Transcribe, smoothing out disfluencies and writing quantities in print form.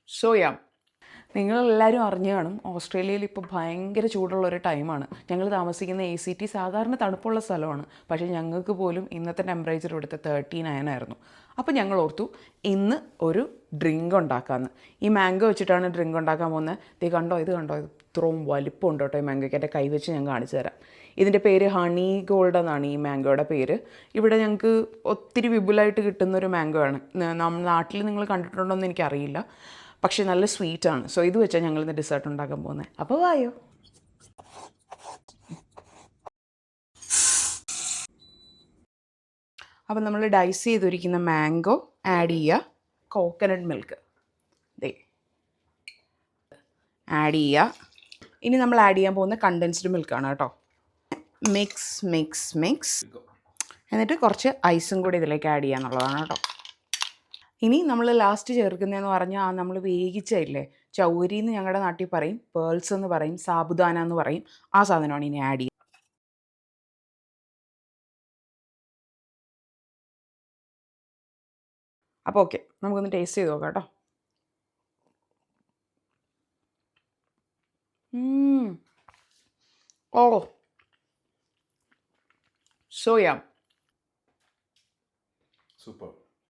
Soya നിങ്ങളെല്ലാവരും അറിഞ്ഞു കാണും, ഓസ്ട്രേലിയയിൽ ഇപ്പോൾ ഭയങ്കര ചൂടുള്ളൊരു ടൈമാണ്. ഞങ്ങൾ താമസിക്കുന്ന ACT സാധാരണ തണുപ്പുള്ള സ്ഥലമാണ്, പക്ഷേ ഞങ്ങൾക്ക് പോലും ഇന്നത്തെ ടെമ്പറേച്ചർ ഇവിടുത്തെ 39 ആയിരുന്നു. അപ്പോൾ ഞങ്ങൾ ഓർത്തു ഇന്ന് ഒരു ഡ്രിങ്ക് ഉണ്ടാക്കാമെന്ന്. ഈ മാംഗോ വെച്ചിട്ടാണ് ഡ്രിങ്ക് ഉണ്ടാക്കാൻ പോകുന്നത്. ഇത് കണ്ടോ, ഇത് ഇത്രയും വലിപ്പമുണ്ട് കേട്ടോ ഈ മാംഗോയ്ക്ക്. എൻ്റെ കൈ വെച്ച് ഞാൻ കാണിച്ചു തരാം. ഇതിൻ്റെ പേര് ഹണി ഗോൾഡ് എന്നാണ് ഈ മാംഗോയുടെ പേര്. ഇവിടെ ഞങ്ങൾക്ക് ഒത്തിരി വിപുലമായിട്ട് കിട്ടുന്നൊരു മാംഗോ ആണ്. നമ്മുടെ നാട്ടിൽ നിങ്ങൾ കണ്ടിട്ടുണ്ടോ എന്ന് എനിക്കറിയില്ല, പക്ഷേ നല്ല സ്വീറ്റാണ്. സോ ഇത് വെച്ചാൽ ഞങ്ങളിന്ന് ഡെസേർട്ട് ഉണ്ടാക്കാൻ പോകുന്നത്. അപ്പോൾ വായോ. അപ്പം നമ്മൾ ഡൈസ് ചെയ്തിരിക്കുന്ന മാംഗോ ആഡ് ചെയ്യുക. കോക്കനട്ട് മിൽക്ക് ആഡ് ചെയ്യുക. ഇനി നമ്മൾ ആഡ് ചെയ്യാൻ പോകുന്ന കണ്ടൻസ്ഡ് മിൽക്കാണ് കേട്ടോ. Mix mix mix. എന്നിട്ട് കുറച്ച് ഐസും കൂടി ഇതിലേക്ക് ആഡ് ചെയ്യാന്നുള്ളതാണ് കേട്ടോ. ഇനി നമ്മൾ ലാസ്റ്റ് ചേർക്കുന്നതെന്ന് പറഞ്ഞാൽ നമ്മൾ വേവിച്ചില്ലേ, ചൗരി എന്ന് ഞങ്ങളുടെ നാട്ടിൽ പറയും, പേൾസ് എന്ന് പറയും, സാബുദാന എന്ന് പറയും, ആ സാധനമാണ് ഇനി ആഡ് ചെയ്യുക. അപ്പോൾ ഓക്കെ, നമുക്കൊന്ന് ടേസ്റ്റ് ചെയ്ത് നോക്കാം കേട്ടോ. ഓ സോയാ സൂപ്പർ.